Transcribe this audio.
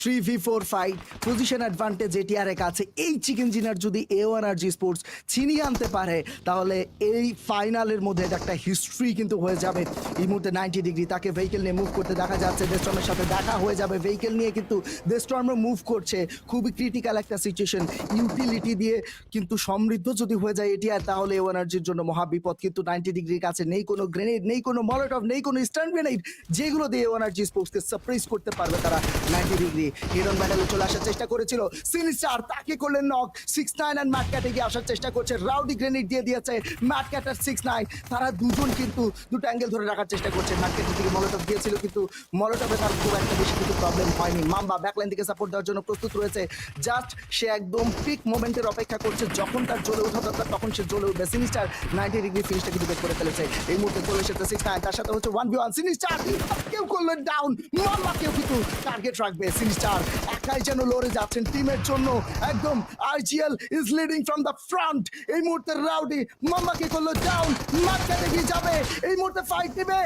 3v4 fight position advantage ATR এর কাছে এই চিকেন জিনার যদি এওয়ানআরজি স্পোর্টস ছিনিয়ে আনতে পারে তাহলে এই ফাইনালের মধ্যে এটা একটা হিস্ট্রি কিন্তু হয়ে যাবে। এই মুহূর্তে 90 ডিগ্রি তাকে ভেহিকেল নিয়ে মুভ করতে দেখা যাচ্ছে, ডেস্টর্মের সাথে দেখা হয়ে যাবে, ভেহিকেল নিয়ে কিন্তু ডেস্টর্মও মুভ করছে। খুবই ক্রিটিক্যাল একটা সিচুয়েশন, ইউটিলিটি দিয়ে কিন্তু সমৃদ্ধ যদি হয়ে যায় এটিআর তাহলে এওয়ানআরজির জন্য মহাবিপদ। কিন্তু 90 ডিগ্রির কাছে নেই কোনো গ্রেনেড, নেই কোনো মলোটভ, নেই কোনো স্টান গ্রেনেড যেগুলো দিয়ে এওয়ানআরজি স্পোর্টসকে সারপ্রাইজ করতে পারবে তারা। 90 ডিগ্রি হিরন ব্যাটেলে চলে আসার চেষ্টা করেছিল, সিনিস্টার তাকে করলেন knock. 6ix9ine and mat cat এগিয়ে আসার চেষ্টা করছে, রাউডি গ্রেনেড দিয়ে দিয়েছে ম্যাট ক্যাট আর 6ix9ine। তারা দুজন কিন্তু দুটো অ্যাঙ্গেল ধরে রাখার চেষ্টা করছে। ম্যাট ক্যাটের দিকে মলোটভ দিয়েছিল কিন্তু মলোটভে তার খুব একটা বেশি কিন্তু প্রবলেম হয়নি। মাম্বা ব্যাকলাইন থেকে সাপোর্ট দেওয়ার জন্য প্রস্তুত রয়েছে, জাস্ট সে একদম পিক মোমেন্টের অপেক্ষা করছে, যখন তার জ্বলে ওঠা দরকার তখন সে জ্বলে উঠবে। সিনিস্টার 90 ডিগ্রি ফিনিশটা কিন্তু বের করে ফেলেছে। এই মুহূর্তে চলে এসেছে 6ix9ine, তার সাথে হচ্ছে 1v1। সিনিস্টার কেউ করলেন ডাউন, মাম্বা কেউ কিন্তু টার্গেট রাখবে। সিনিস্টার একাই যেন লড়ে যাচ্ছেন টিমের জন্য, একদম RGL is leading from the front. এই মুহূর্তে রাউডি মাম্বাকে করলো ডাউন, ম্যাট ক্যাট এগিয়ে যাবে, এই মুহূর্তে ফাইট নেবে।